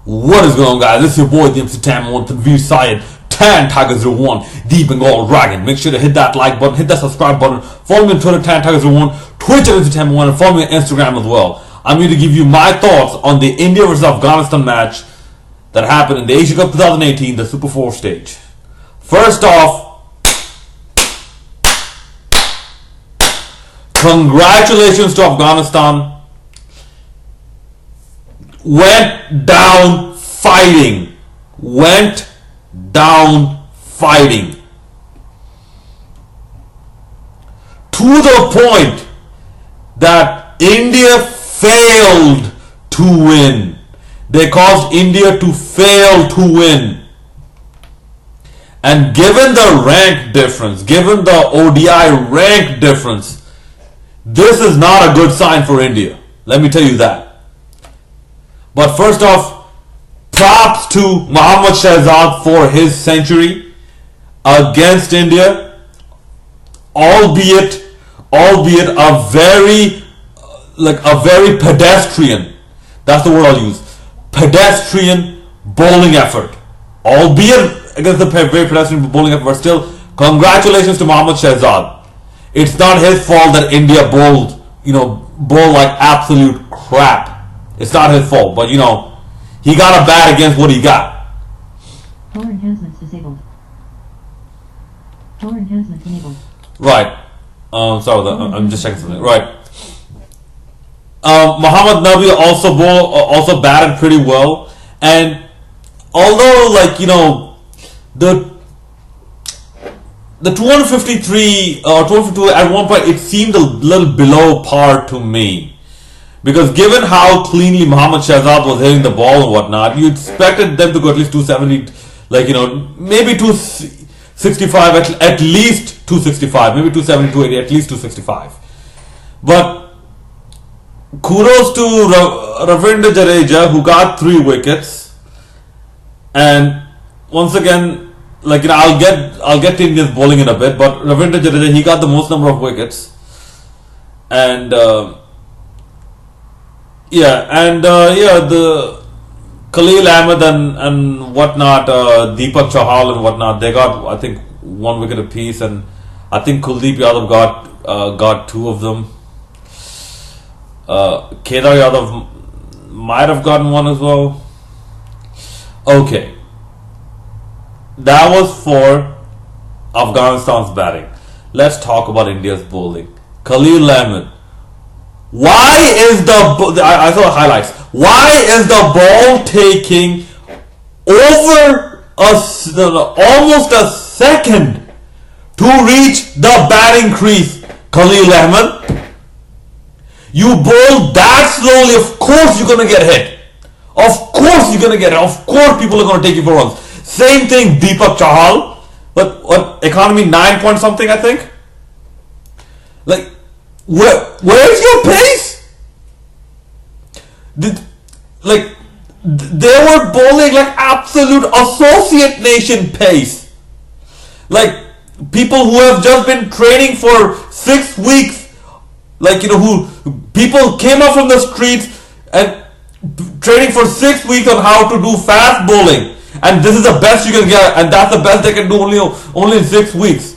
What is going on, guys? This is your boy, the MC Tam, on Tanveer Syed, Tan Tiger 01, the Bengal Dragon. Make sure to hit that like button, hit that subscribe button. Follow me on Twitter, Tan Tiger 01, Twitch at MC Tam 1, and follow me on Instagram as well. I'm here to give you my thoughts on the India versus Afghanistan match that happened in the Asia Cup 2018, the Super 4 stage. First off, congratulations to Afghanistan. Went down fighting. Went down fighting. To the point that India failed to win. They caused India to fail to win. And given the rank difference, given the ODI rank difference, this is not a good sign for India. Let me tell you that. But first off, props to Mohammad Shahzad for his century against India, albeit a very pedestrian, that's the word I'll use, pedestrian bowling effort. Albeit against the very pedestrian bowling effort, but still, congratulations to Mohammad Shahzad. It's not his fault that India bowled like absolute crap. It's not his fault, but he got a bat against what he got. Power enhancements disabled. Power enhancements enabled. Right. Sorry, I'm just checking something. Right. Muhammad Nabi also batted pretty well, and although the 253 or 252 at one point it seemed a little below par to me. Because given how cleanly Mohammad Shahzad was hitting the ball and whatnot, you expected them to go at least 270, maybe 265, at least 265, maybe 270, 280, at least 265. But kudos to Ravindra Jadeja, who got 3 wickets. And once again, I'll get to India's bowling in a bit, but Ravindra Jadeja, he got the most number of wickets. And the Khalil Ahmed and whatnot, Deepak Chahal and whatnot, they got, I think, 1 wicket apiece, and I think Kuldeep Yadav got 2 of them. Kedar Yadav might have gotten 1 as well. Okay, that was for Afghanistan's batting. Let's talk about India's bowling. Khalil Ahmed. Why is I saw the highlights. Why is the ball taking over almost a second to reach the batting crease? Khalil Ahmed, you bowl that slowly, of course you're going to get hit. Of course you're going to get hit. Of course people are going to take you for runs. Same thing, Deepak Chahal. But what, economy 9 point something, I think? Where's your pace? They were bowling like absolute associate nation pace. People who have just been training for 6 weeks, who people came up from the streets and training for 6 weeks on how to do fast bowling. And this is the best you can get, and that's the best they can do only in 6 weeks.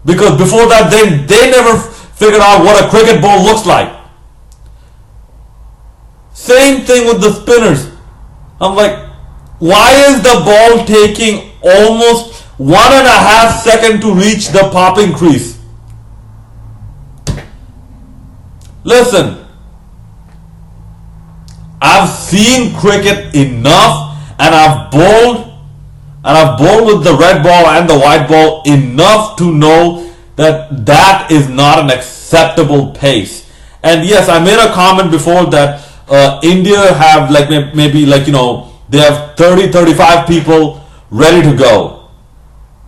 Because before that, they never figured out what a cricket ball looks like. Same thing with the spinners. I'm like, why is the ball taking almost 1.5 seconds to reach the popping crease? Listen, I've seen cricket enough, and I've bowled with the red ball and the white ball enough to know that is not an acceptable pace. And yes, I made a comment before that India have they have 30-35 people ready to go.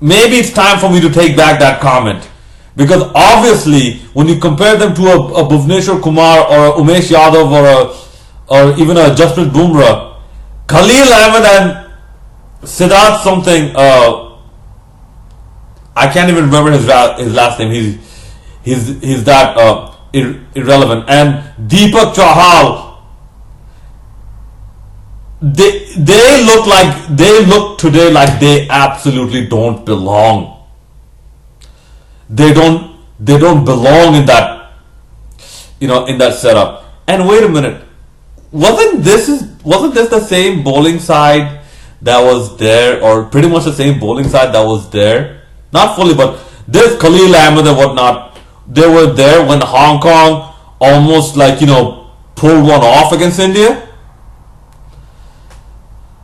Maybe it's time for me to take back that comment, because obviously when you compare them to a Bhuvneshwar Kumar or a Umesh Yadav or even a Jasprit Bumrah, Khalil Ahmed and Siddharth something, I can't even remember his last name. He's that irrelevant. And Deepak Chahal, they look today like they absolutely don't belong. They don't belong in that, in that setup. And wait a minute, wasn't this the same bowling side that was there, or pretty much the same bowling side that was there? Not fully, but this Khalil Ahmed and whatnot, they were there when Hong Kong almost pulled one off against India.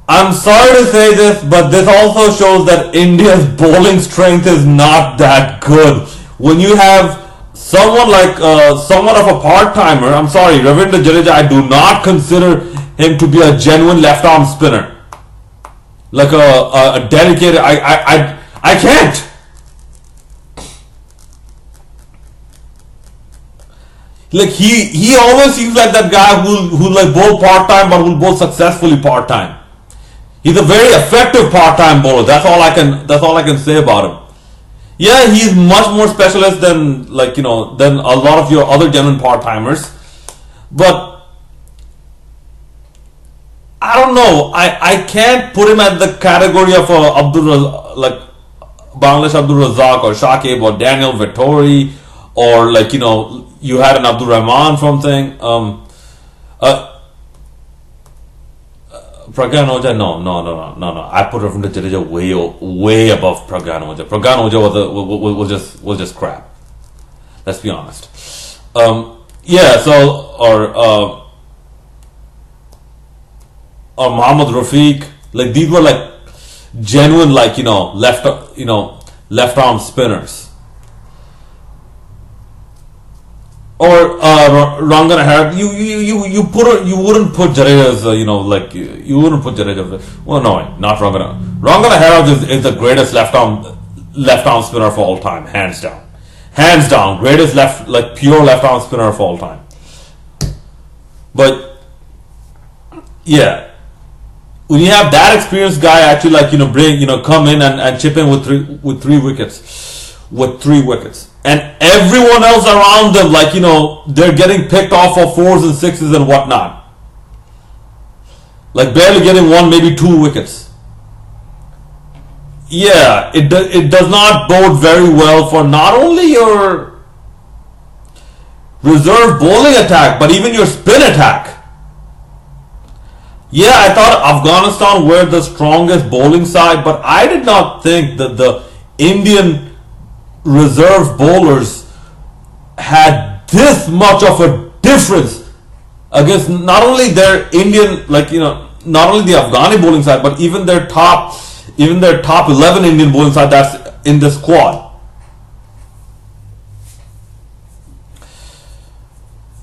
I'm sorry to say this, but this also shows that India's bowling strength is not that good. When you have someone like somewhat of a part-timer, I'm sorry, Ravindra Jadeja, I do not consider him to be a genuine left-arm spinner. Like a dedicated, I can't. Like he always seems like that guy who like bowl part-time but will bowl successfully part-time. He's a very effective part-time bowler. That's all I can say about him. Yeah, he's much more specialist than than a lot of your other genuine part-timers. But I don't know. I can't put him at the category of Bangladesh Abdul Razak or Shakib or Daniel Vettori, or you had an Abdul Rahman from thing. Pragyan Ojha, no. I put Ravindra Jadeja way above Pragyan Ojha. Pragyan Ojha was just crap. Let's be honest. Yeah. So or Mohammad Rafiq, like these were like genuine left arm spinners. Or Rangana Harab, you wouldn't put Jadeja as you wouldn't put Jadeja. Well, no, not Rangana. Rangana Harab is the greatest left arm spinner of all time, hands down, greatest pure left arm spinner of all time. But yeah, when you have that experienced guy actually come in and chip in with three wickets. And everyone else around them, they're getting picked off for 4s and 6s and whatnot. Like barely getting 1, maybe 2 wickets. Yeah, it does not bode very well for not only your reserve bowling attack, but even your spin attack. Yeah, I thought Afghanistan were the strongest bowling side, but I did not think that the Indian reserve bowlers had this much of a difference against not only their Indian, not only the Afghani bowling side, but even their top 11 Indian bowling side that's in the squad.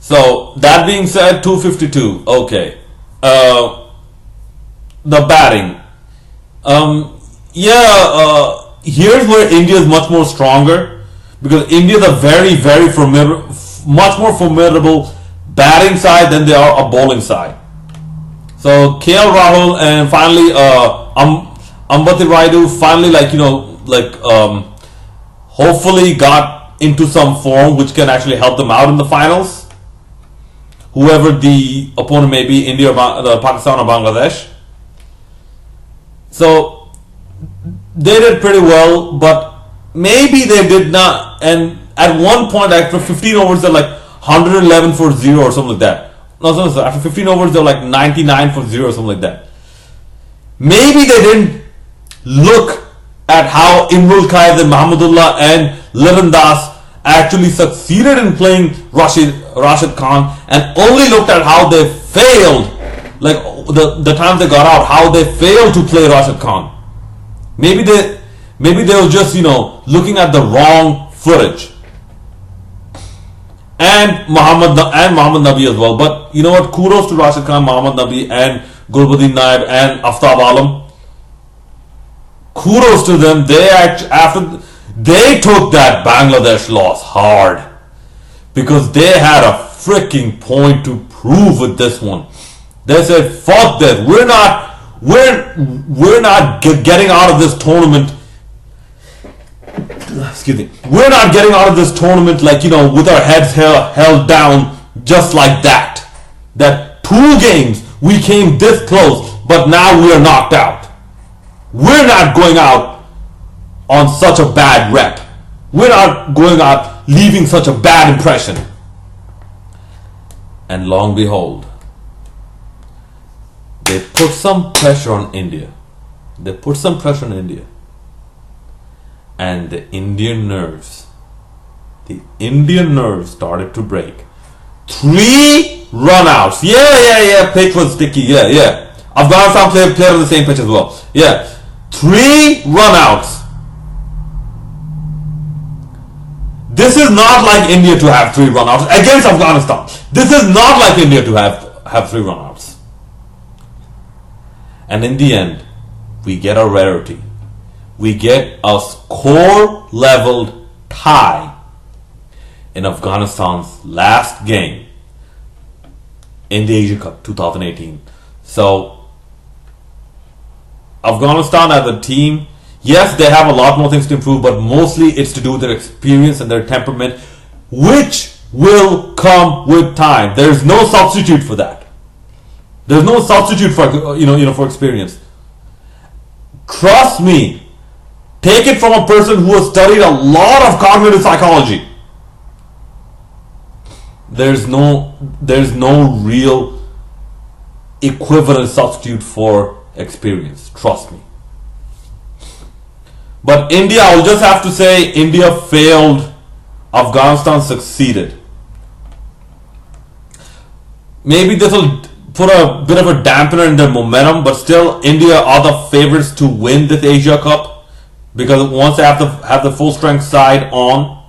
So that being said, 252. Okay, the batting. Here's where India is much more stronger, because India is a very, very much more formidable batting side than they are a bowling side. So KL Rahul and finally Ambati Rayudu finally hopefully got into some form which can actually help them out in the finals. Whoever the opponent may be, India, or Pakistan or Bangladesh. So they did pretty well, but maybe they did not. And at one point, after 15 overs, they're 111 for 0 or something like that. No, after 15 overs, they're 99 for 0 or something like that. Maybe they didn't look at how Imrul Qais and Mahmudullah and Liran Das actually succeeded in playing Rashid Khan, and only looked at how they failed, the times they got out, how they failed to play Rashid Khan. Maybe they were just looking at the wrong footage, and Muhammad Nabi as well. But you know what? Kudos to Rashid Khan, Muhammad Nabi, and Gulbuddin Naib and Aftab Alam. Kudos to them. They took that Bangladesh loss hard, because they had a freaking point to prove with this one. They said, "Fuck that! We're not getting out of this tournament." Excuse me. We're not getting out of this tournament with our heads held down just like that. That 2 games we came this close. but now we are knocked out. We're not going out on such a bad rep. We're not going out leaving such a bad impression. And lo and behold, they put some pressure on India. And the Indian nerves started to break. 3 runouts. Yeah. Pitch was sticky. Yeah. Afghanistan played on the same pitch as well. Yeah. 3 runouts. This is not like India to have 3 runouts against Afghanistan. This is not like India to have 3 runouts. And in the end, we get a rarity. We get a score-leveled tie in Afghanistan's last game in the Asia Cup 2018. So, Afghanistan as a team, yes, they have a lot more things to improve, but mostly it's to do with their experience and their temperament, which will come with time. There's no substitute for that. There's no substitute for for experience. Trust me. Take it from a person who has studied a lot of cognitive psychology. There's no real equivalent substitute for experience. Trust me. But India, I'll just have to say, India failed. Afghanistan succeeded. Maybe this will put a bit of a dampener in their momentum, but still, India are the favorites to win this Asia Cup. Because once they have the full strength side on,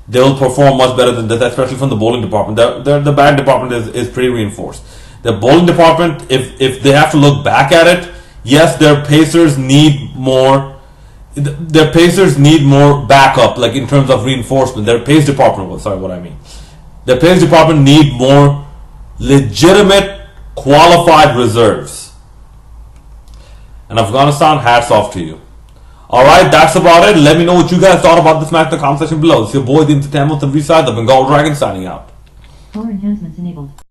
they will perform much better than this, especially from the bowling department. The batting department is pretty reinforced. The bowling department, if they have to look back at it, yes, their pacers need more. Their pacers need more backup, like in terms of reinforcement. Their pace department, their pace department need more legitimate, qualified reserves. And Afghanistan, hats off to you. Alright, that's about it. Let me know what you guys thought about this match in the comment section below. It's your boy, the Entertainment and V-Side, the Bengal Dragon, signing out. Power enhancements enabled.